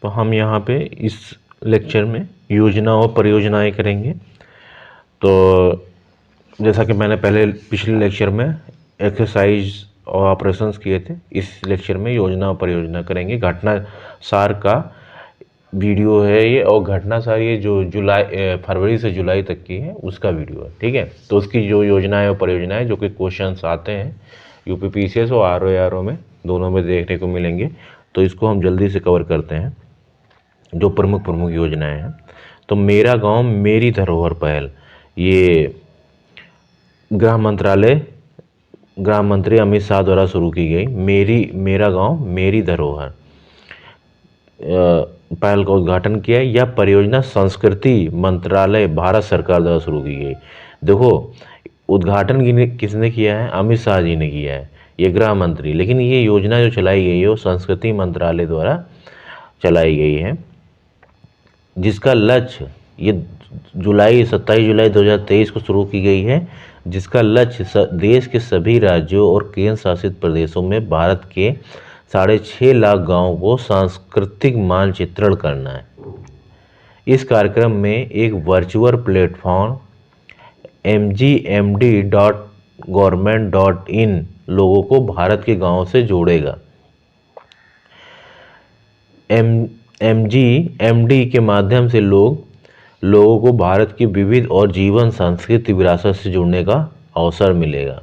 तो हम यहाँ पे इस लेक्चर में योजना और परियोजनाएं करेंगे। तो जैसा कि मैंने पहले पिछले लेक्चर में एक्सरसाइज और ऑपरेशंस किए थे, इस लेक्चर में योजना और परियोजना करेंगे। घटना सार का वीडियो है ये, और घटना सार ये जो फरवरी से जुलाई तक की है उसका वीडियो है, ठीक है। तो उसकी जो योजनाएं और परियोजनाएं जो कि क्वेश्चंस आते हैं यूपीपीसीएस और आरओ में, दोनों में देखने को मिलेंगे। तो इसको हम जल्दी से कवर करते हैं, जो प्रमुख प्रमुख योजनाएं हैं। तो मेरा गांव मेरी धरोहर पहल, ये गृह मंत्री अमित शाह द्वारा शुरू की गई मेरा गांव मेरी धरोहर पहल का उद्घाटन किया। यह परियोजना संस्कृति मंत्रालय भारत सरकार द्वारा शुरू की गई। देखो, उद्घाटन किसने किया है? अमित शाह जी ने किया है, ये गृह मंत्री। लेकिन ये योजना जो चलाई गई है वो संस्कृति मंत्रालय द्वारा चलाई गई है, जिसका लक्ष्य ये 27 जुलाई 2023 को शुरू की गई है, जिसका लक्ष्य देश के सभी राज्यों और केंद्र शासित प्रदेशों में भारत के 6.5 लाख गाँवों को सांस्कृतिक मानचित्रण करना है। इस कार्यक्रम में एक वर्चुअल प्लेटफॉर्म mgmd.government.in लोगों को भारत के गांवों से जोड़ेगा। mgmd के माध्यम से लोगों को भारत की विविध और जीवन सांस्कृतिक विरासत से जुड़ने का अवसर मिलेगा।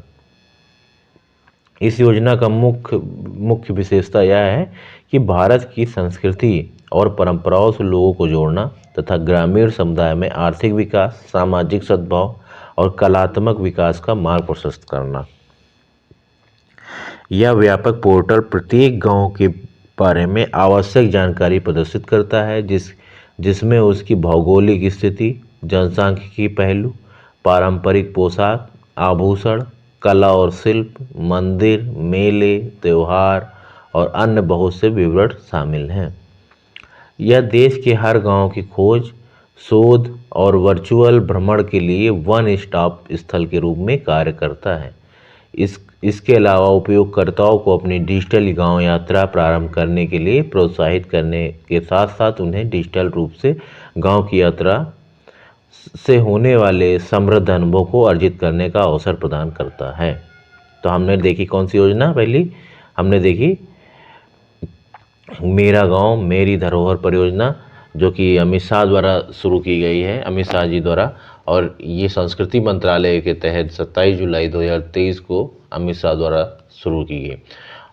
इस योजना का मुख्य विशेषता यह है कि भारत की संस्कृति और परंपराओं से लोगों को जोड़ना तथा ग्रामीण समुदाय में आर्थिक विकास, सामाजिक सद्भाव और कलात्मक विकास का मार्ग प्रशस्त करना। यह व्यापक पोर्टल प्रत्येक गांव के बारे में आवश्यक जानकारी प्रदर्शित करता है, जिसमें उसकी भौगोलिक स्थिति, जनसांख्यिकी पहलू, पारंपरिक पोशाक, आभूषण, कला और शिल्प, मंदिर, मेले, त्योहार और अन्य बहुत से विवरण शामिल हैं। यह देश के हर गांव की खोज, शोध और वर्चुअल भ्रमण के लिए वन स्टॉप स्थल के रूप में कार्य करता है। इसके अलावा उपयोगकर्ताओं को अपनी डिजिटल गांव यात्रा प्रारंभ करने के लिए प्रोत्साहित करने के साथ साथ उन्हें डिजिटल रूप से गांव की यात्रा से होने वाले समृद्ध अनुभव को अर्जित करने का अवसर प्रदान करता है। तो हमने देखी कौन सी योजना? पहली हमने देखी मेरा गांव मेरी धरोहर परियोजना, जो कि अमित शाह द्वारा शुरू की गई है, अमित शाह जी द्वारा। और ये संस्कृति मंत्रालय के तहत 27 जुलाई 2023 को अमित शाह द्वारा शुरू की गई।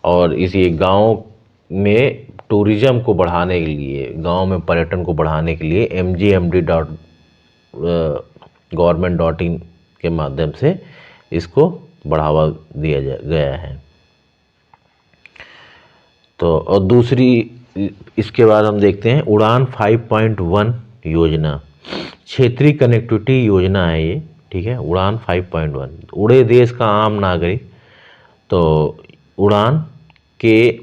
और इसी गांव में टूरिज्म को बढ़ाने के लिए, गांव में पर्यटन को बढ़ाने के लिए mgmd.government.in के माध्यम से इसको बढ़ावा दिया गया है। तो और दूसरी, इसके बाद हम देखते हैं उड़ान 5.1 योजना, क्षेत्रीय कनेक्टिविटी योजना है ये, ठीक है। उड़ान 5.1 उड़े देश का आम नागरिक। तो उड़ान के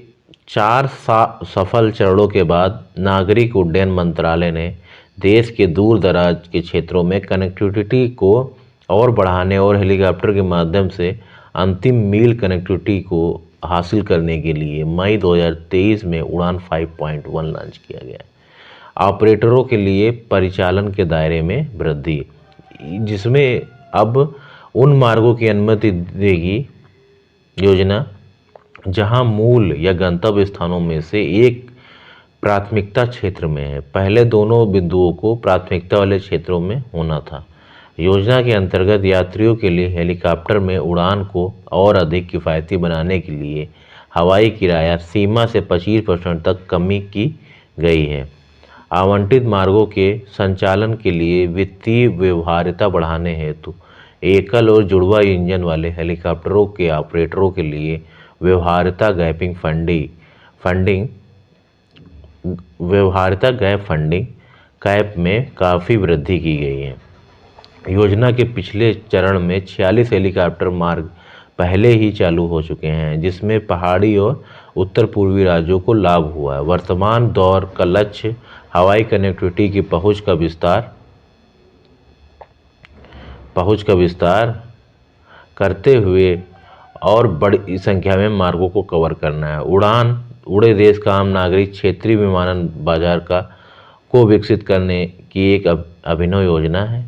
4 सफल चरणों के बाद नागरिक उड्डयन मंत्रालय ने देश के दूर दराज के क्षेत्रों में कनेक्टिविटी को और बढ़ाने और हेलीकॉप्टर के माध्यम से अंतिम मील कनेक्टिविटी को हासिल करने के लिए मई 2023 में उड़ान 5.1 लॉन्च किया गया है। ऑपरेटरों के लिए परिचालन के दायरे में वृद्धि, जिसमें अब उन मार्गों की अनुमति देगी योजना जहां मूल या गंतव्य स्थानों में से एक प्राथमिकता क्षेत्र में है। पहले दोनों बिंदुओं को प्राथमिकता वाले क्षेत्रों में होना था। योजना के अंतर्गत यात्रियों के लिए हेलीकॉप्टर में उड़ान को और अधिक किफ़ायती बनाने के लिए हवाई किराया सीमा से 25% तक कमी की गई है। आवंटित मार्गों के संचालन के लिए वित्तीय व्यवहार्यता बढ़ाने हेतु एकल और जुड़वा इंजन वाले हेलीकॉप्टरों के ऑपरेटरों के लिए व्यवहार्यता गैपिंग फंडिंग कैप में काफ़ी वृद्धि की गई है। योजना के पिछले चरण में 46 हेलीकॉप्टर मार्ग पहले ही चालू हो चुके हैं, जिसमें पहाड़ी और उत्तर पूर्वी राज्यों को लाभ हुआ है। वर्तमान दौर का लक्ष्य हवाई कनेक्टिविटी की पहुंच का विस्तार करते हुए और बड़ी संख्या में मार्गों को कवर करना है। उड़ान उड़े देश का आम नागरिक क्षेत्रीय विमानन बाजार को विकसित करने की एक अभिनव योजना है।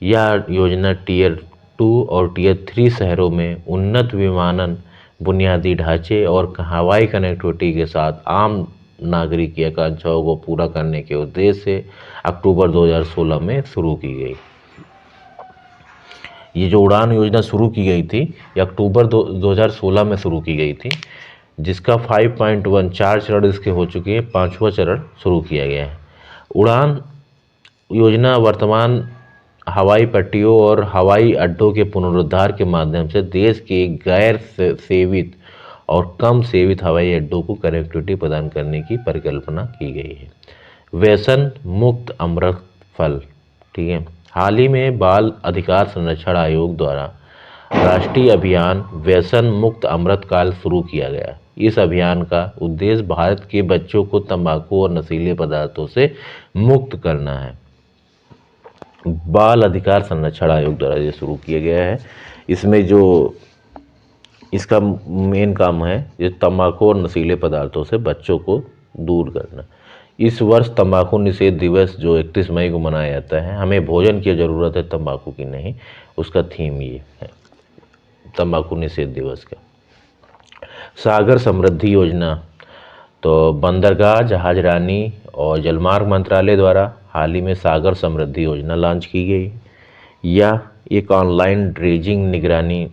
यह योजना टियर 2 और टियर 3 शहरों में उन्नत विमानन बुनियादी ढांचे और हवाई कनेक्टिविटी के साथ आम नागरिक की आकांक्षाओं को पूरा करने के उद्देश्य से अक्टूबर 2016 में शुरू की गई। ये जो उड़ान योजना शुरू की गई थी, ये अक्टूबर 2016 में शुरू की गई थी, जिसका 5.1 4 चरण इसके हो चुके हैं, 5वां चरण शुरू किया गया है। उड़ान योजना वर्तमान हवाई पट्टियों और हवाई अड्डों के पुनरुद्धार के माध्यम से देश के गैर सेवित और कम सेवित हवाई अड्डों को कनेक्टिविटी प्रदान करने की परिकल्पना की गई है। व्यसन मुक्त अमृत फल, ठीक है। हाल ही में बाल अधिकार संरक्षण आयोग द्वारा राष्ट्रीय अभियान व्यसन मुक्त अमृत काल शुरू किया गया। इस अभियान का उद्देश्य भारत के बच्चों को तंबाकू और नशीले पदार्थों से मुक्त करना है। बाल अधिकार संरक्षण आयोग द्वारा ये शुरू किया गया है। इसमें जो इसका मेन काम है, ये तंबाकू और नशीले पदार्थों से बच्चों को दूर करना। इस वर्ष तंबाकू निषेध दिवस जो 31 मई को मनाया जाता है, हमें भोजन की ज़रूरत है तंबाकू की नहीं, उसका थीम ये है तंबाकू निषेध दिवस का। सागर समृद्धि योजना, तो बंदरगाह, जहाजरानी और जलमार्ग मंत्रालय द्वारा हाल ही में सागर समृद्धि योजना लॉन्च की गई। यह एक ऑनलाइन ड्रेजिंग निगरानी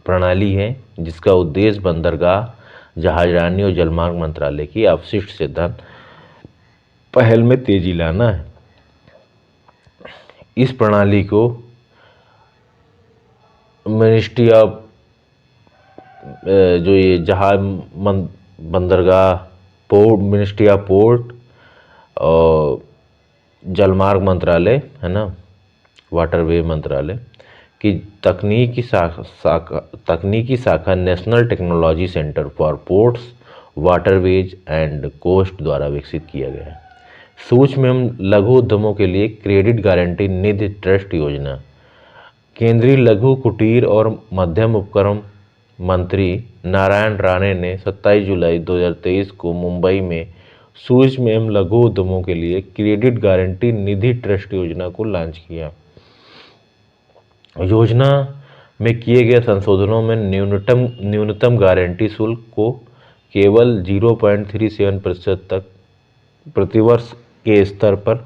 प्रणाली है जिसका उद्देश्य बंदरगाह, जहाजरानी और जलमार्ग मंत्रालय की अपशिष्ट से धन पहल में तेजी लाना है। इस प्रणाली को मिनिस्ट्री ऑफ जो ये जहाज बंदरगाह पोर्ट, मिनिस्ट्री ऑफ पोर्ट और जलमार्ग मंत्रालय है ना, वाटरवे मंत्रालय की तकनीकी शाखा national technology centre for ports, waterways and coast द्वारा विकसित किया गया है। सूक्ष्म एवं लघु उद्यमों के लिए क्रेडिट गारंटी निधि ट्रस्ट योजना, केंद्रीय लघु कुटीर और मध्यम उपक्रम मंत्री नारायण राणे ने 27 जुलाई 2023 को मुंबई में सूक्ष्म एवं लघु उद्यमों के लिए क्रेडिट गारंटी निधि ट्रस्ट योजना को लॉन्च किया। योजना में किए गए संशोधनों में न्यूनतम गारंटी शुल्क को केवल 0.37% तक प्रतिवर्ष के स्तर पर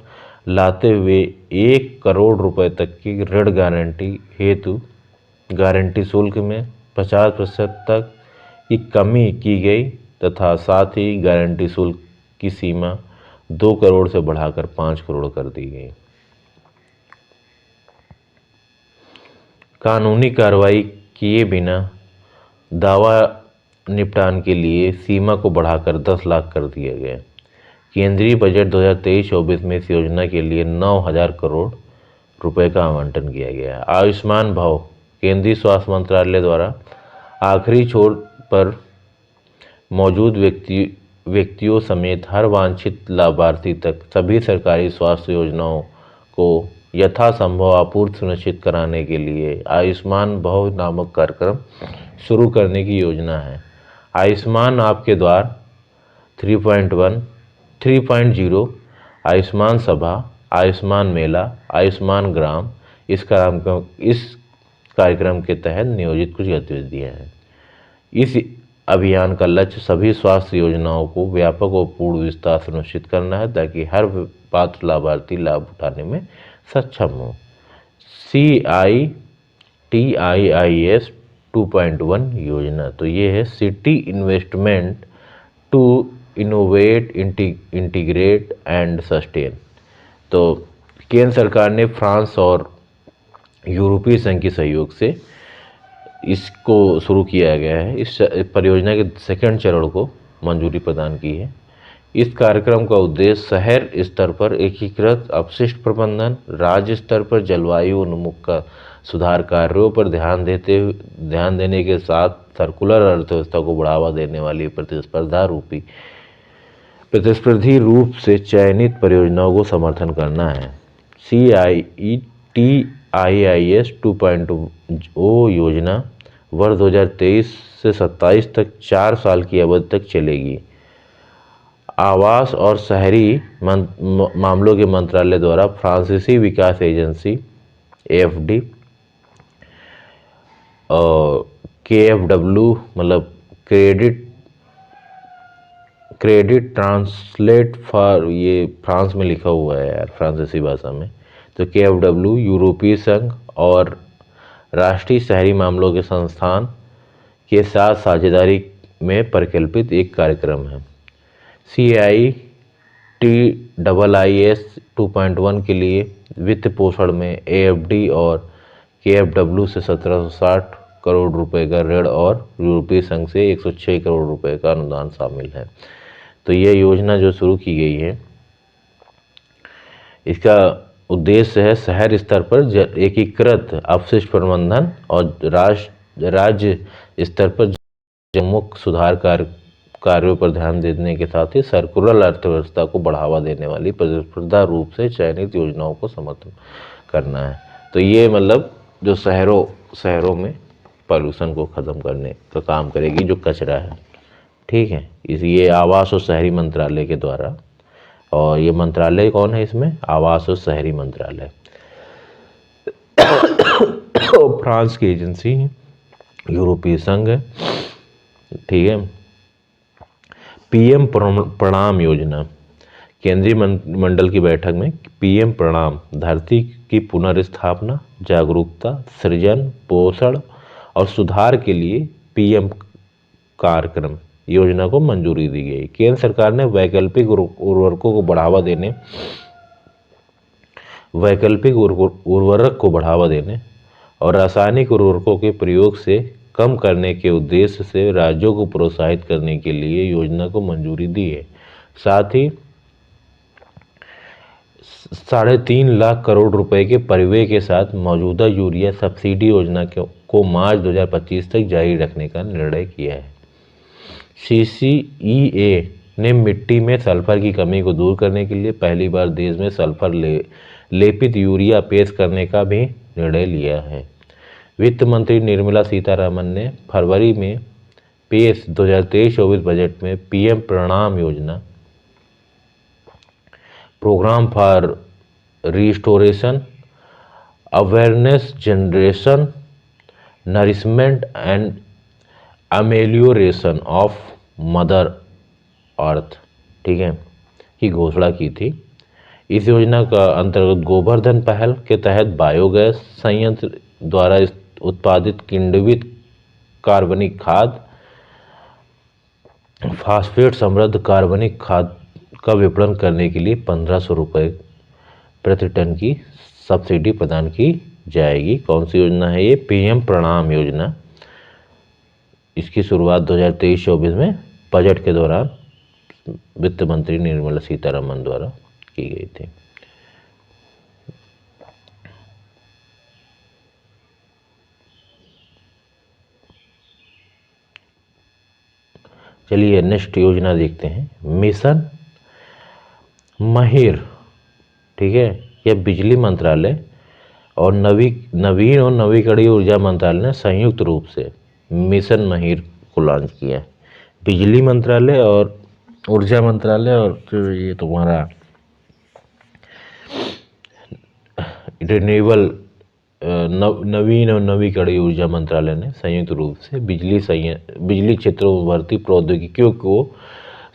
लाते हुए 1 करोड़ रुपए तक की ऋण गारंटी हेतु गारंटी शुल्क में 50% तक की कमी की गई तथा साथ ही गारंटी शुल्क की सीमा 2 करोड़ से बढ़ाकर 5 करोड़ कर दी गई। कानूनी कार्रवाई किए बिना दावा निपटान के लिए सीमा को बढ़ाकर 10 लाख कर दिया गया। केंद्रीय बजट 2023-24 में इस योजना के लिए 9,000 करोड़ रुपए का आवंटन किया गया है। आयुष्मान भव, केंद्रीय स्वास्थ्य मंत्रालय द्वारा आखिरी छोर पर मौजूद व्यक्तियों समेत हर वांछित लाभार्थी तक सभी सरकारी स्वास्थ्य योजनाओं को यथासंभव आपूर्ति सुनिश्चित कराने के लिए आयुष्मान भव नामक कार्यक्रम शुरू करने की योजना है। आयुष्मान आपके द्वार 3.1, 3.0, आयुष्मान सभा, आयुष्मान मेला, आयुष्मान ग्राम इस कार्यक्रम के तहत नियोजित कुछ गतिविधियाँ हैं। इस अभियान का लक्ष्य सभी स्वास्थ्य योजनाओं को व्यापक और पूर्ण विस्तार सुनिश्चित करना है ताकि हर पात्र लाभार्थी लाभ उठाने में सक्षम हो। CITIIS 2.1 योजना, तो ये है city investment to innovate, integrate and sustain. तो केंद्र सरकार ने फ्रांस और यूरोपीय संघ के सहयोग से इसको शुरू किया गया है। इस परियोजना के सेकंड चरण को मंजूरी प्रदान की है। इस कार्यक्रम का उद्देश्य शहर स्तर पर एकीकृत अपशिष्ट प्रबंधन, राज्य स्तर पर जलवायु उन्मुख का सुधार कार्यों पर ध्यान देने के साथ सर्कुलर अर्थव्यवस्था को बढ़ावा देने वाली प्रतिस्पर्धी रूप से चयनित परियोजनाओं को समर्थन करना है। CITIIS 2.0 योजना वर्ष 2023 से 27 तक 4 साल की अवधि तक चलेगी। आवास और शहरी मामलों के मंत्रालय द्वारा फ्रांसीसी विकास एजेंसी AFD और KFW मतलब क्रेडिट ट्रांसलेट फॉर, ये फ्रांस में लिखा हुआ है यार फ्रांसीसी भाषा में, तो KFW यूरोपीय संघ और राष्ट्रीय शहरी मामलों के संस्थान के साथ साझेदारी में परिकल्पित एक कार्यक्रम है। CITIIS 2.1 के लिए वित्त पोषण में AFD और KFW से 1760 करोड़ रुपए का ऋण और यूरोपीय संघ से 106 करोड़ रुपए का अनुदान शामिल है। तो ये योजना जो शुरू की गई है, इसका उद्देश्य है शहर स्तर पर एकीकृत अपशिष्ट प्रबंधन और राज्य स्तर पर मुख्य सुधार कार्यों पर ध्यान देने के साथ ही सर्कुलर अर्थव्यवस्था को बढ़ावा देने वाली प्रतिस्पर्धा रूप से चयनित योजनाओं को समर्थन करना है। तो ये मतलब जो शहरों में पॉल्यूशन को ख़त्म करने का काम करेगी, जो कचरा है, ठीक है। ये आवास और शहरी मंत्रालय के द्वारा, और ये मंत्रालय कौन है इसमें? आवास और शहरी मंत्रालय फ्रांस की एजेंसी है, यूरोपीय संघ है, ठीक है। PM प्रणाम योजना, केंद्रीय मंडल की बैठक में PM प्रणाम धरती की पुनर्स्थापना, जागरूकता, सृजन, पोषण और सुधार के लिए PM कार्यक्रम योजना को मंजूरी दी गई। केंद्र सरकार ने वैकल्पिक उर्वरकों को बढ़ावा देने उर्वरक को बढ़ावा देने और रासायनिक उर्वरकों के प्रयोग से कम करने के उद्देश्य से राज्यों को प्रोत्साहित करने के लिए योजना को मंजूरी दी है। साथ ही 3.5 लाख करोड़ रुपए के परिव्यय के साथ मौजूदा यूरिया सब्सिडी योजना को मार्च 2025 तक जारी रखने का निर्णय किया है। CCEA ने मिट्टी में सल्फर की कमी को दूर करने के लिए पहली बार देश में सल्फर लेपित यूरिया पेश करने का भी निर्णय लिया है। वित्त मंत्री निर्मला सीतारमण ने फरवरी में पेश 2023-24 बजट में PM प्रणाम योजना, programme for restoration, awareness generation, nourishment and amelioration of mother earth, ठीक है, की घोषणा की थी। इस योजना का अंतर्गत गोवर्धन पहल के तहत बायोगैस संयंत्र द्वारा उत्पादित किण्वित कार्बनिक खाद, फास्फेट समृद्ध कार्बनिक खाद का विपणन करने के लिए 1500 रुपये प्रति टन की सब्सिडी प्रदान की जाएगी। कौन सी योजना है ये? PM प्रणाम योजना। इसकी शुरुआत 2023-24 में बजट के दौरान वित्त मंत्री निर्मला सीतारमण द्वारा की गई थी। चलिए नेक्स्ट योजना देखते हैं, मिशन महिर, ठीक है। यह बिजली मंत्रालय और नवीन और नवीकरणीय ऊर्जा मंत्रालय ने संयुक्त रूप से मिशन महिर को लॉन्च किया है। बिजली मंत्रालय और ऊर्जा मंत्रालय और जो ये तुम्हारा रिन्यूएबल नवीन और नवीकरणीय ऊर्जा मंत्रालय ने संयुक्त रूप से बिजली क्षेत्रों में बढ़ती प्रौद्योगिकियों को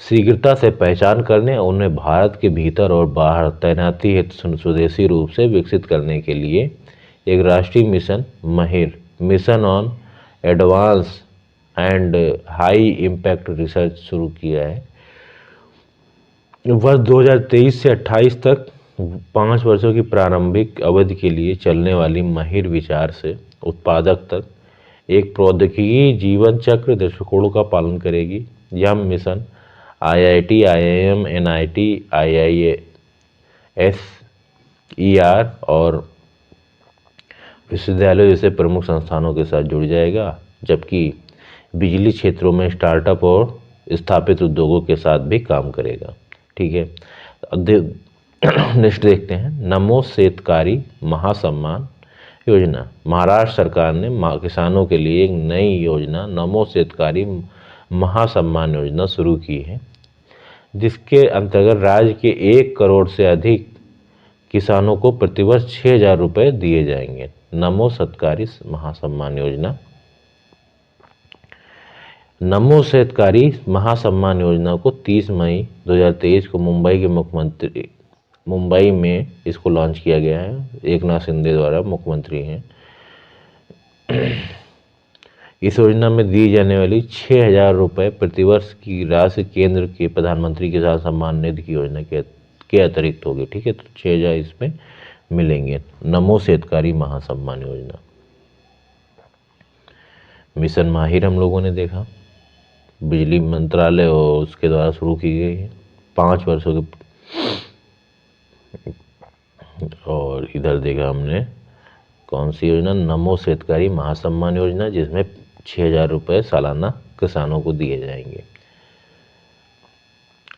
शीघ्रता से पहचान करने और उन्हें भारत के भीतर और बाहर तैनाती हेतु स्वदेशी रूप से विकसित करने के लिए एक राष्ट्रीय मिशन महिर, mission on advance and high impact research शुरू किया है। वर्ष 2023 से 28 तक 5 वर्षों की प्रारंभिक अवधि के लिए चलने वाली महिर विचार से उत्पादक तक एक प्रौद्योगिकी जीवन चक्र दृष्टिकोण का पालन करेगी। यह mission IIT, IIM, NIT, IISER और विश्वविद्यालयों जैसे प्रमुख संस्थानों के साथ जुड़ जाएगा, जबकि बिजली क्षेत्रों में स्टार्टअप और स्थापित उद्योगों के साथ भी काम करेगा, ठीक है। नेक्स्ट देखते हैं, नमो शेतकारी महासम्मान योजना। महाराष्ट्र सरकार ने किसानों के लिए एक नई योजना नमो शेतकारी महासम्मान योजना शुरू की है, जिसके अंतर्गत राज्य के 1 करोड़ से अधिक किसानों को प्रतिवर्ष 6,000 रुपये दिए जाएंगे। नमो शेतकारी महासम्मान योजना। नमो शेतकारी महासम्मान योजना को 30 मई 2023 को मुंबई में इसको लॉन्च किया गया है। एकनाथ शिंदे द्वारा मुख्यमंत्री हैं। इस योजना में दी जाने वाली 6,000 रुपये प्रतिवर्ष की राशि केंद्र के प्रधानमंत्री किसान सम्मान निधि की योजना के अतिरिक्त होगी। ठीक है, तो 6,000 इसमें मिलेंगे। नमो शेतकारी महासम्मान योजना। मिशन माहिर हम लोगों ने देखा, बिजली मंत्रालय और उसके द्वारा शुरू की गई है 5 वर्षों के। और इधर देखा हमने कौन सी योजना, नमो शेतकारी महासम्मान योजना, जिसमें 6,000 रुपये सालाना किसानों को दिए जाएंगे।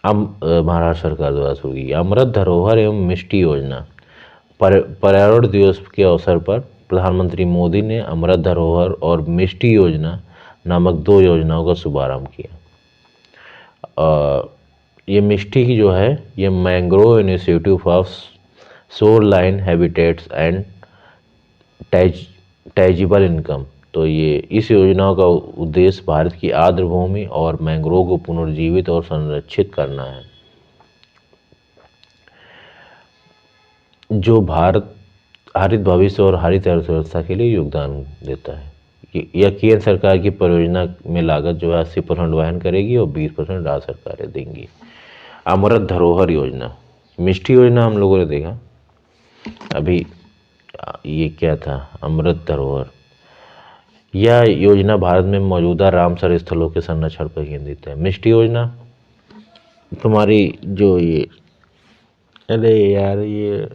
महाराष्ट्र सरकार द्वारा शुरू की अमृत धरोहर एवं मिष्टी योजना। पर्यावरण दिवस के अवसर पर प्रधानमंत्री मोदी ने अमृत धरोहर और मिष्टी योजना नामक 2 योजनाओं का शुभारंभ किया। ये मिष्टी की जो है ये mangrove initiative of shore line habitats and tangible income. तो ये इस योजना का उद्देश्य भारत की आर्द्र भूमि और मैंग्रोव को पुनर्जीवित और संरक्षित करना है, जो भारत हरित भविष्य और हरित अर्थव्यवस्था के लिए योगदान देता है। यह केंद्र सरकार की परियोजना में लागत जो है 80% वहन करेगी और 20% राज्य सरकारें देंगी। अमृत धरोहर योजना। मिष्टी योजना हम लोगों ने देखा। अभी ये क्या था, अमृत धरोहर। यह योजना भारत में मौजूदा रामसर स्थलों के संरक्षण पर केंद्रित है। मिष्टी योजना तुम्हारी जो ये, अरे यार, ये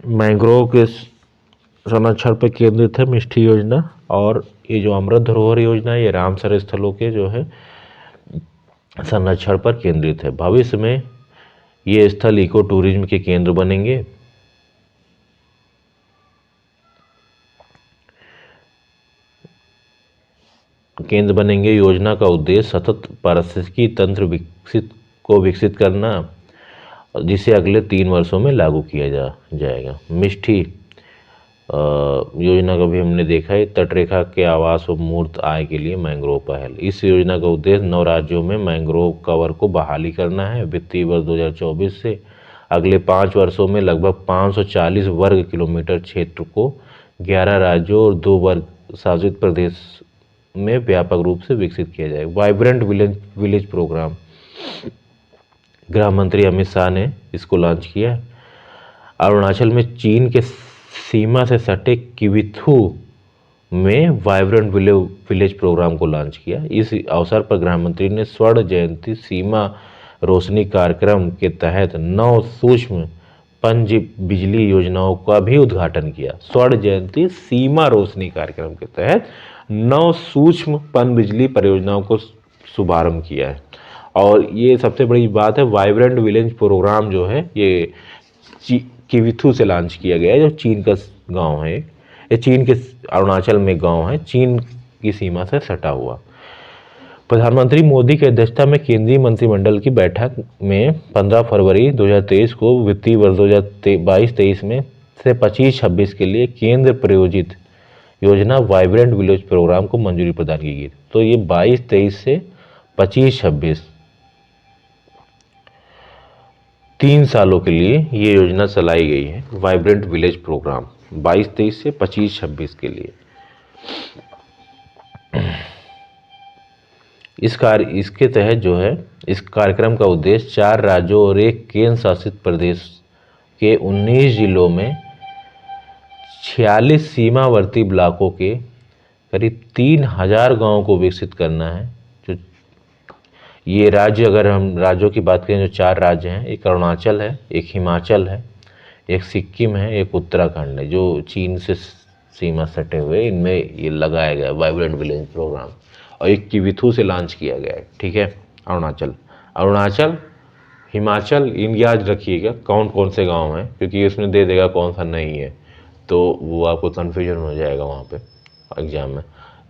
मैंग्रोव के संरक्षण पर केंद्रित है मिष्टी योजना। और ये जो अमृत धरोहर योजना है ये रामसर स्थलों के जो है संरक्षण पर केंद्रित है। भविष्य में ये स्थल इको टूरिज्म के केंद्र बनेंगे। योजना का उद्देश्य सतत पारिस्थितिकी तंत्र विकसित करना, जिसे अगले 3 वर्षों में लागू किया जाएगा। मिष्टी योजना का भी हमने देखा है। तटरेखा के आवास और मूर्त आय के लिए मैंग्रोव पहल। इस योजना का उद्देश्य 9 राज्यों में मैंग्रोव कवर को बहाली करना है। वित्तीय वर्ष 2024 से अगले 5 वर्षों में लगभग 540 वर्ग किलोमीटर क्षेत्र को 11 राज्यों और 2 वर्ग शासित प्रदेश में व्यापक रूप से विकसित किया जाएगा। Vibrant village program. गृह मंत्री अमित शाह ने इसको लॉन्च किया। अरुणाचल में चीन के सीमा से सटे किविथू में वाइब्रेंट विलेज प्रोग्राम को लॉन्च किया। इस अवसर पर गृह मंत्री ने स्वर्ण जयंती सीमा रोशनी कार्यक्रम के तहत 9 सूक्ष्म पन बिजली योजनाओं का भी उद्घाटन किया। स्वर्ण जयंती सीमा रोशनी कार्यक्रम के तहत 9 सूक्ष्म पन बिजली परियोजनाओं को शुभारंभ किया है। और ये सबसे बड़ी बात है, वाइब्रेंट विलेज प्रोग्राम जो है ये किविथू से लॉन्च किया गया है, जो चीन का गांव है। ये चीन के अरुणाचल में गांव है, चीन की सीमा से सटा हुआ। प्रधानमंत्री मोदी की अध्यक्षता में केंद्रीय मंत्रिमंडल की बैठक में 15 फरवरी 2023 को वित्तीय वर्ष 2022-23 में से 25-26 के लिए केंद्र प्रायोजित योजना वाइब्रेंट विलेज प्रोग्राम को मंजूरी प्रदान की गई। तो ये 22-23 से 25-26 3 सालों के लिए ये योजना चलाई गई है। वाइब्रेंट विलेज प्रोग्राम 22-23 से 25-26 के लिए। इसके तहत जो है इस कार्यक्रम का उद्देश्य 4 राज्यों और 1 केंद्र शासित प्रदेश के 19 जिलों में 46 सीमावर्ती ब्लॉकों के करीब 3,000 गांवों को विकसित करना है। जो ये राज्य, अगर हम राज्यों की बात करें, जो 4 राज्य हैं, एक अरुणाचल है, एक हिमाचल है, एक सिक्किम है, एक उत्तराखंड है, जो चीन से सीमा सटे हुए, इनमें ये लगाया गया वाइब्रेंट विलेज प्रोग्राम। और एक किविथू से लॉन्च किया गया है। ठीक है, अरुणाचल, हिमाचल, इन याद रखिएगा कौन कौन से गांव हैं, क्योंकि इसमें दे देगा कौन सा नहीं है। तो वो आपको कन्फ्यूजन हो जाएगा वहाँ पे एग्ज़ाम में।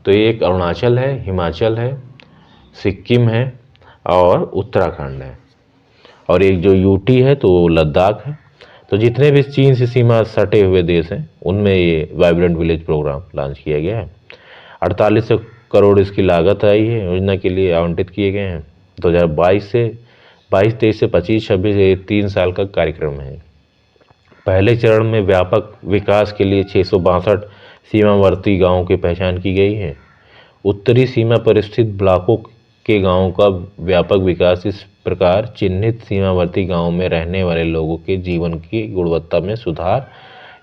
तो ये एक अरुणाचल है, हिमाचल है, सिक्किम है और उत्तराखंड है, और एक जो यूटी है तो वो लद्दाख है। तो जितने भी चीन से सीमा सटे हुए देश हैं उनमें ये वाइब्रेंट विलेज प्रोग्राम लॉन्च किया गया है। 4800 करोड़ इसकी लागत आई है, योजना के लिए आवंटित किए गए हैं। 2022 से 23 से 25-26 ये 3 साल का कार्यक्रम है। पहले चरण में व्यापक विकास के लिए 662 सीमावर्ती गांवों की पहचान की गई है। उत्तरी सीमा पर स्थित ब्लॉकों के गांवों का व्यापक विकास इस प्रकार चिन्हित सीमावर्ती गांवों में रहने वाले लोगों के जीवन की गुणवत्ता में सुधार,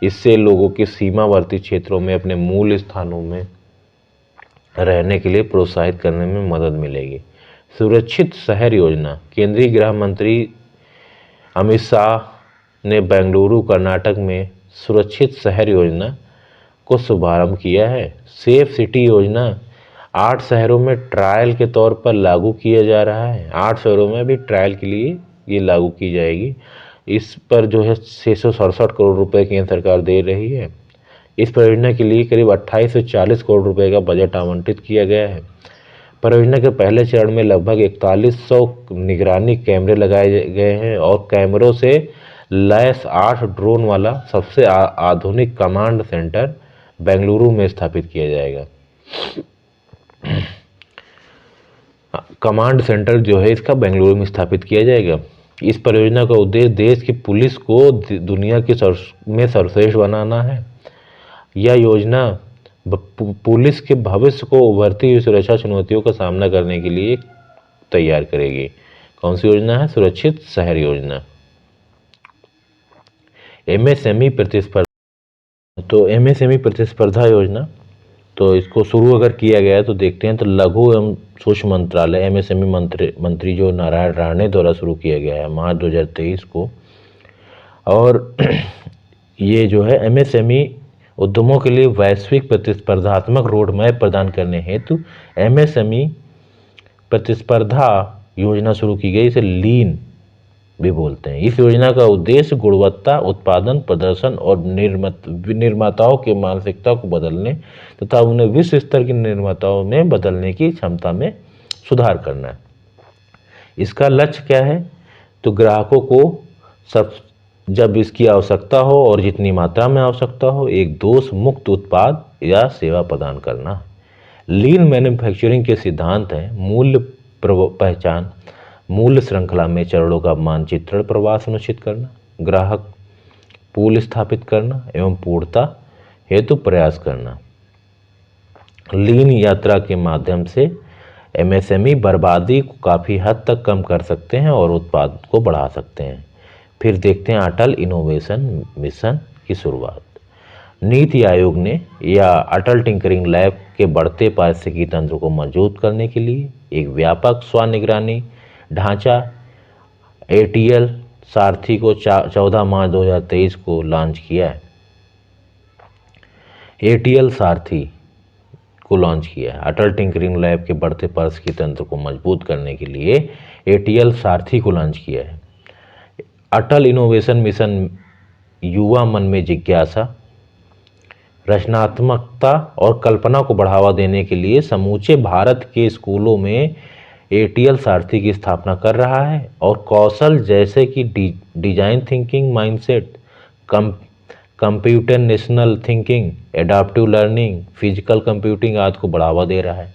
इससे लोगों के सीमावर्ती क्षेत्रों में अपने मूल स्थानों में रहने के लिए प्रोत्साहित करने में मदद मिलेगी। सुरक्षित शहर योजना। केंद्रीय गृह मंत्री अमित शाह ने बेंगलुरु कर्नाटक में सुरक्षित शहर योजना को शुभारंभ किया है। सेफ सिटी योजना 8 शहरों में ट्रायल के तौर पर लागू किया जा रहा है। 8 शहरों में भी ट्रायल के लिए ये लागू की जाएगी। इस पर जो है 667 करोड़ रुपए केंद्र सरकार दे रही है। इस परियोजना के लिए करीब 2840 करोड़ रुपए का बजट आवंटित किया गया है। परियोजना के पहले चरण में लगभग 4100 निगरानी कैमरे लगाए गए हैं और कैमरों से लैस 8 ड्रोन वाला सबसे आधुनिक कमांड सेंटर बेंगलुरु में स्थापित किया जाएगा। कमांड सेंटर जो है इसका बेंगलुरु में स्थापित किया जाएगा। इस परियोजना का उद्देश्य देश की पुलिस को दुनिया की में सर्वश्रेष्ठ बनाना है। यह योजना पुलिस के भविष्य को उभरती हुई सुरक्षा चुनौतियों का सामना करने के लिए तैयार करेगी। कौन सी योजना है? सुरक्षित शहर योजना। एमएसएमई प्रतिस्पर्धा। तो एमएसएमई प्रतिस्पर्धा योजना, तो इसको शुरू अगर किया गया है तो देखते हैं। तो लघु एवं सूक्ष्म मंत्रालय एमएसएमई मंत्री जो नारायण राणे द्वारा शुरू किया गया है मार्च 2023 को। और ये जो है एमएसएमई उद्यमों के लिए वैश्विक प्रतिस्पर्धात्मक रोड मैप प्रदान करने हेतु एमएसएमई प्रतिस्पर्धा योजना शुरू की गई। इसे लीन भी बोलते हैं। इस योजना का उद्देश्य गुणवत्ता, उत्पादन, प्रदर्शन और निर्माताओं के मानसिकता को बदलने तथा उन्हें विश्व स्तर के निर्माताओं में बदलने की क्षमता में सुधार करना है। इसका लक्ष्य क्या है? तो ग्राहकों को जब इसकी आवश्यकता हो और जितनी मात्रा में आवश्यकता हो एक दोष मुक्त उत्पाद या सेवा प्रदान करना। लीन मैन्युफैक्चरिंग के सिद्धांत हैं मूल्य पहचान, मूल्य श्रृंखला में चरणों का मानचित्रण प्रवाह सुनिश्चित करना, ग्राहक पूल स्थापित करना एवं पूर्णता हेतु प्रयास करना। लीन यात्रा के माध्यम से एमएसएमई बर्बादी को काफ़ी हद तक कम कर सकते हैं और उत्पाद को बढ़ा सकते हैं। फिर देखते हैं अटल इनोवेशन मिशन की शुरुआत। नीति आयोग ने या अटल टिंकरिंग लैब के बढ़ते पारिस्थितिकी तंत्र को मजबूत करने के लिए एक व्यापक स्वनिगरानी ढांचा एटीएल सारथी को 14 मार्च 2023 को लॉन्च किया है। एटीएल सारथी को लॉन्च किया है। अटल टिंकरिंग लैब के बढ़ते पारिस्थितिकी तंत्र को मजबूत करने के लिए एटीएल सारथी को लॉन्च किया है। अटल इनोवेशन मिशन युवा मन में जिज्ञासा, रचनात्मकता और कल्पना को बढ़ावा देने के लिए समूचे भारत के स्कूलों में एटीएल सारथी की स्थापना कर रहा है और कौशल जैसे कि design thinking mindset, computational thinking, adaptive learning, physical computing आदि को बढ़ावा दे रहा है।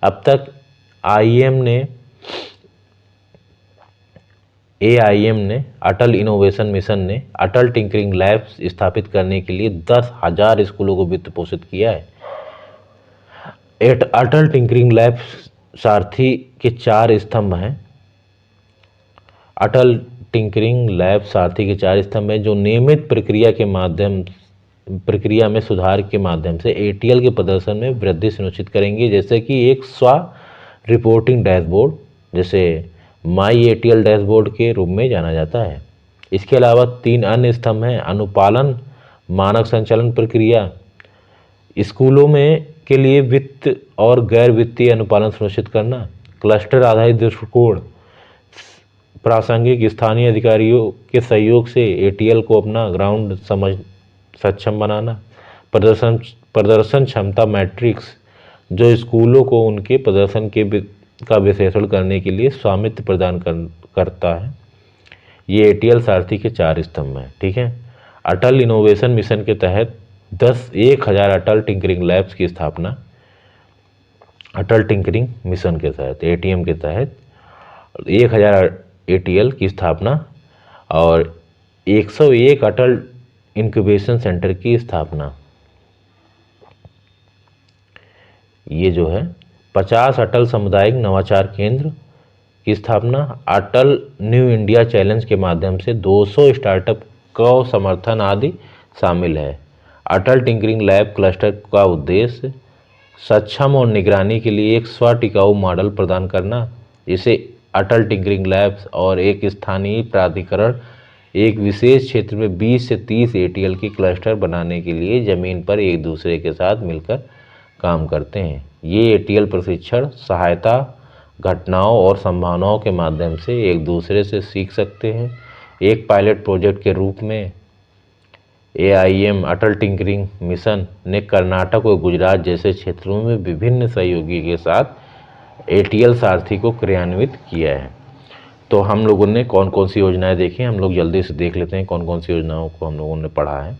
अब तक एआईएम ने अटल इनोवेशन मिशन ने अटल टिंकरिंग लैब स्थापित करने के लिए 10,000 स्कूलों को वित्त पोषित किया है। अटल टिंकरिंग लैब सारथी के 4 स्तंभ हैं। अटल टिंकरिंग लैब सारथी के 4 स्तंभ हैं जो नियमित प्रक्रिया में सुधार के माध्यम से एटीएल के प्रदर्शन में वृद्धि सुनिश्चित करेंगे, जैसे कि एक स्व रिपोर्टिंग डैशबोर्ड, जैसे माई एटीएल डैशबोर्ड के रूप में जाना जाता है। इसके अलावा 3 अन्य स्तंभ हैं। अनुपालन, मानक संचालन प्रक्रिया, स्कूलों में के लिए वित्त और गैर वित्तीय अनुपालन सुनिश्चित करना, क्लस्टर आधारित दृष्टिकोण, प्रासंगिक स्थानीय अधिकारियों के सहयोग से एटीएल को अपना ग्राउंड सक्षम बनाना, प्रदर्शन क्षमता मैट्रिक्स जो स्कूलों को उनके प्रदर्शन का विश्लेषण करने के लिए स्वामित्व प्रदान करता है। ये एटीएल सारथी के 4 स्तंभ हैं, ठीक है। अटल इनोवेशन मिशन के तहत 10,000 अटल टिंकरिंग लैब्स की स्थापना, अटल टिंकरिंग मिशन के तहत एटीएम के तहत 1,000 एटीएल की स्थापना और 101 अटल इंक्यूबेशन सेंटर की स्थापना। ये जो है 50 अटल सामुदायिक नवाचार केंद्र की स्थापना, अटल न्यू इंडिया चैलेंज के माध्यम से 200 स्टार्टअप को समर्थन आदि शामिल है। अटल टिंकरिंग लैब क्लस्टर का उद्देश्य सक्षम और निगरानी के लिए एक स्व-टिकाऊ मॉडल प्रदान करना। इसे अटल टिंकरिंग लैब्स और एक स्थानीय प्राधिकरण एक विशेष क्षेत्र में 20 से 30 एटीएल की क्लस्टर बनाने के लिए जमीन पर एक दूसरे के साथ मिलकर काम करते हैं। ये एटीएल प्रशिक्षण, सहायता, घटनाओं और संभावनाओं के माध्यम से एक दूसरे से सीख सकते हैं। एक पायलट प्रोजेक्ट के रूप में AIM अटल टिंकरिंग मिशन ने कर्नाटक और गुजरात जैसे क्षेत्रों में विभिन्न सहयोगी के साथ एटीएल सारथी को क्रियान्वित किया है। तो हम लोगों ने कौन कौन सी योजनाएं देखी, हम लोग जल्दी से देख लेते हैं कौन कौन सी योजनाओं को हम लोगों ने पढ़ा है।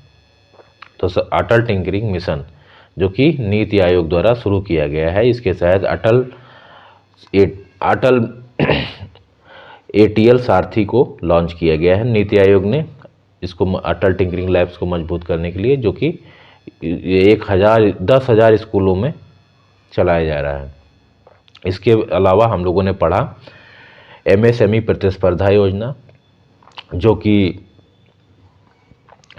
तो अटल टिंकरिंग मिशन जो कि नीति आयोग द्वारा शुरू किया गया है, इसके तहत अटल एटीएल सारथी को लॉन्च किया गया है नीति आयोग ने, इसको अटल टिंकरिंग लैब्स को मजबूत करने के लिए, जो कि 10,000 स्कूलों में चलाया जा रहा है। इसके अलावा हम लोगों ने पढ़ा MSME प्रतिस्पर्धा योजना, जो कि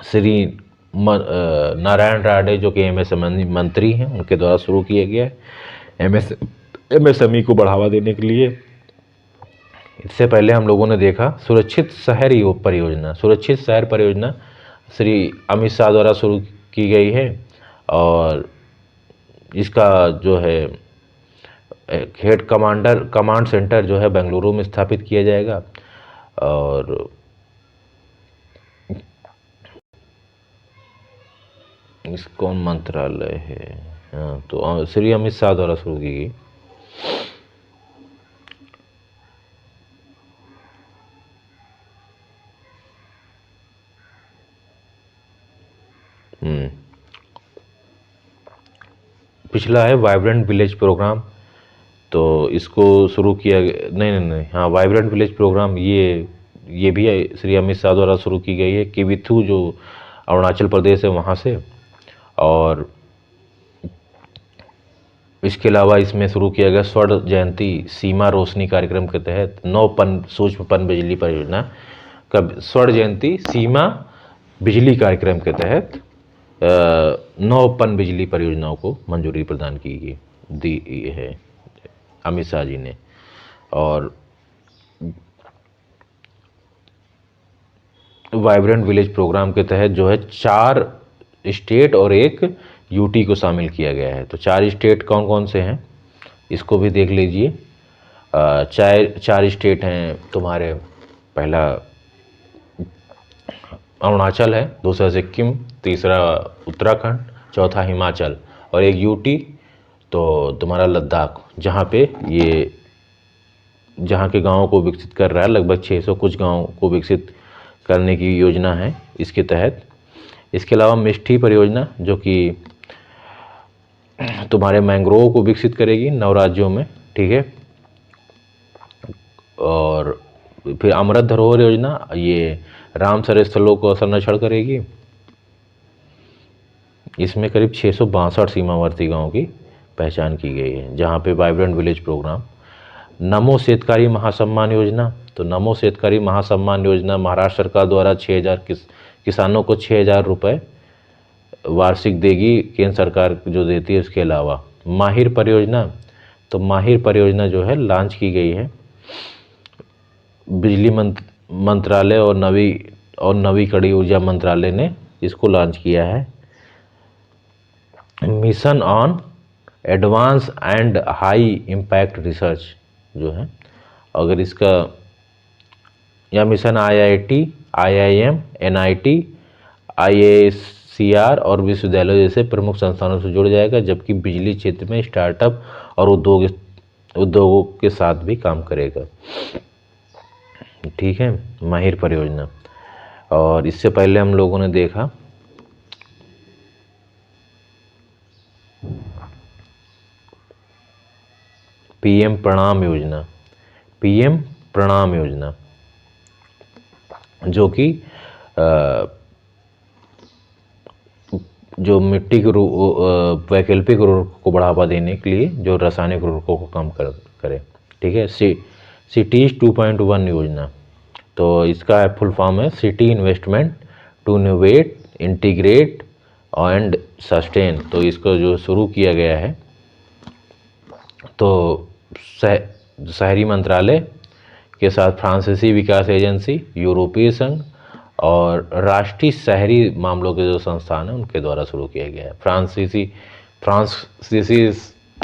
श्री नारायण राणे जो कि MSME मंत्री हैं उनके द्वारा शुरू किया गया है MSME को बढ़ावा देने के लिए। इससे पहले हम लोगों ने देखा सुरक्षित शहर परियोजना। सुरक्षित शहर परियोजना श्री अमित शाह द्वारा शुरू की गई है और इसका जो है हेड कमांड सेंटर जो है बेंगलुरु में स्थापित किया जाएगा। और इस कौन मंत्रालय है, हाँ, तो श्री अमित शाह द्वारा शुरू की गई। पिछला है वाइब्रेंट विलेज प्रोग्राम, तो इसको शुरू किया नहीं, हाँ, वाइब्रेंट विलेज प्रोग्राम ये भी श्री अमित शाह द्वारा शुरू की गई है, किबिथु जो अरुणाचल प्रदेश है वहाँ से। और इसके अलावा इसमें शुरू किया गया स्वर्ण जयंती सीमा रोशनी कार्यक्रम के तहत 9 सूक्ष्म पन बिजली परियोजना का स्वर्ण जयंती सीमा बिजली कार्यक्रम के तहत 9 पन बिजली परियोजनाओं को मंजूरी प्रदान दी है अमित शाह जी ने। और वाइब्रेंट विलेज प्रोग्राम के तहत जो है 4 स्टेट और 1 यूटी को शामिल किया गया है। तो 4 स्टेट कौन कौन से हैं इसको भी देख लीजिए। 4 स्टेट हैं तुम्हारे, पहला अरुणाचल है, दूसरा सिक्किम, तीसरा उत्तराखंड, चौथा हिमाचल और 1 यूटी तो तुम्हारा लद्दाख, जहाँ पे ये जहाँ के गाँवों को विकसित कर रहा है, लगभग 600 कुछ गाँव को विकसित करने की योजना है इसके तहत। इसके अलावा मिष्टी परियोजना जो कि तुम्हारे मैंग्रोव को विकसित करेगी 9 राज्यों में, ठीक है। और फिर अमृत धरोहर योजना, ये रामसर स्थलों को संरक्षण करेगी। इसमें करीब 662 सीमावर्ती गांवों की पहचान की गई है, जहां पे वाइब्रेंट विलेज प्रोग्राम। नमो शेतकारी महासम्मान योजना, तो नमो शेतकारी महासम्मान योजना महाराष्ट्र सरकार द्वारा 6,000 किसानों को 6,000 रुपये वार्षिक देगी, केंद्र सरकार जो देती है। उसके अलावा माहिर परियोजना, तो माहिर परियोजना जो है लॉन्च की गई है बिजली मंत्रालय और नवीकरणीय ऊर्जा मंत्रालय ने इसको लॉन्च किया है। Mission on advance and high impact research जो है, अगर इसका या mission IIT, IIM, NIT, CR और विश्वविद्यालयों जैसे प्रमुख संस्थानों से जुड़ जाएगा, जबकि बिजली क्षेत्र में स्टार्टअप और उद्योगों के साथ भी काम करेगा। ठीक है, माहिर परियोजना। और इससे पहले हम लोगों ने देखा PM प्रणाम योजना। PM प्रणाम योजना जो कि जो मिट्टी के वैकल्पिक उर्वरकों को बढ़ावा देने के लिए जो रासायनिक उर्वरकों को कम करे। ठीक है, सिटीज 2.1 योजना। तो इसका फुल फॉर्म है city investment to innovate, integrate and sustain. तो इसको जो शुरू किया गया है, तो शहरी मंत्रालय के साथ फ्रांसीसी विकास एजेंसी, यूरोपीय संघ और राष्ट्रीय शहरी मामलों के जो संस्थान हैं उनके द्वारा शुरू किया गया है। फ्रांसीसी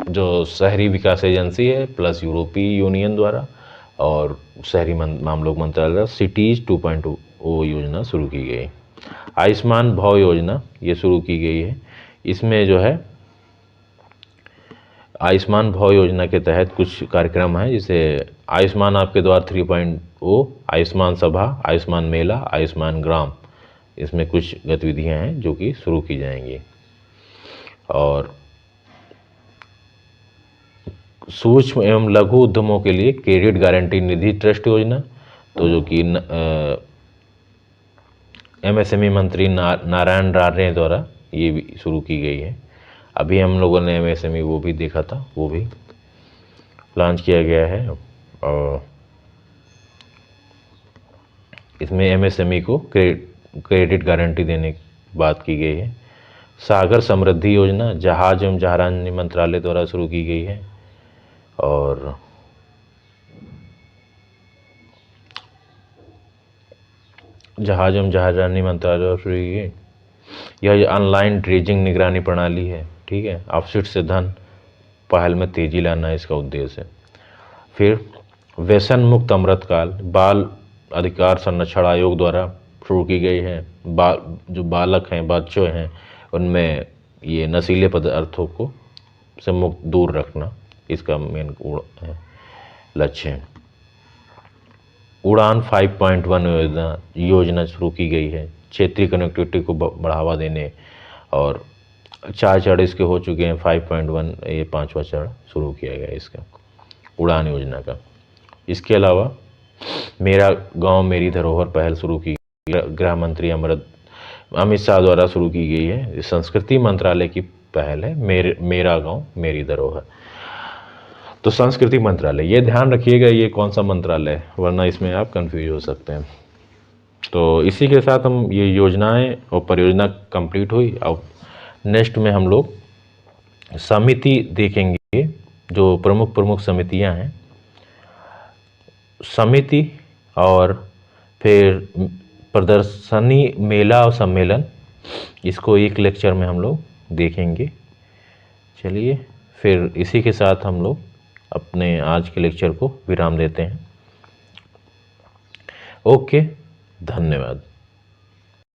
जो शहरी विकास एजेंसी है प्लस यूरोपीय यूनियन द्वारा और शहरी मामलों मंत्रालय द्वारा सिटीज 2.0 योजना शुरू की गई। आयुष्मान भव योजना ये शुरू की गई है। इसमें जो है आयुष्मान भव योजना के तहत कुछ कार्यक्रम हैं, जैसे आयुष्मान आपके द्वार 3.0, आयुष्मान सभा, आयुष्मान मेला, आयुष्मान ग्राम। इसमें कुछ गतिविधियां हैं जो कि शुरू की जाएंगी। और सूक्ष्म एवं लघु उद्यमों के लिए क्रेडिट गारंटी निधि ट्रस्ट योजना, तो जो कि MSME मंत्री नारायण राणे द्वारा ये भी शुरू की गई है। अभी हम लोगों ने MSME वो भी देखा था, वो भी लॉन्च किया गया है। और इसमें MSME को क्रेडिट गारंटी देने की बात की गई है। सागर समृद्धि योजना जहाज एवं जहाजरानी मंत्रालय द्वारा शुरू की गई है। और जहाज एवं जहाजरानी मंत्रालय द्वारा शुरू की गई। यह ऑनलाइन ड्रेजिंग निगरानी प्रणाली है। ठीक है, अपशिष्ट से धन पहल में तेजी लाना इसका उद्देश्य है। फिर व्यसन मुक्त अमृतकाल बाल अधिकार संरक्षण आयोग द्वारा शुरू की गई है। जो बालक हैं, बच्चों हैं, उनमें ये नशीले पदार्थों को से मुक्त दूर रखना इसका मेन लक्ष्य है। उड़ान 5.1 योजना शुरू की गई है, क्षेत्रीय कनेक्टिविटी को बढ़ावा देने। और 4 चरण इसके हो चुके हैं। 5.1 ये 5वां चरण शुरू किया गया इसका उड़ान योजना का। इसके अलावा मेरा गांव मेरी धरोहर पहल शुरू की गृह मंत्री अमित शाह द्वारा शुरू की गई है। ये संस्कृति मंत्रालय की पहल है, मेरा गांव मेरी धरोहर। तो संस्कृति मंत्रालय, ये ध्यान रखिएगा ये कौन सा मंत्रालय है, वरना इसमें आप कंफ्यूज हो सकते हैं। तो इसी के साथ हम ये योजनाएं और परियोजना कंप्लीट हुई। अब नेक्स्ट में हम लोग समिति देखेंगे, जो प्रमुख समितियां हैं समिति, और फिर प्रदर्शनी, मेला और सम्मेलन, इसको एक लेक्चर में हम लोग देखेंगे। चलिए फिर इसी के साथ हम लोग अपने आज के लेक्चर को विराम देते हैं। ओके, धन्यवाद।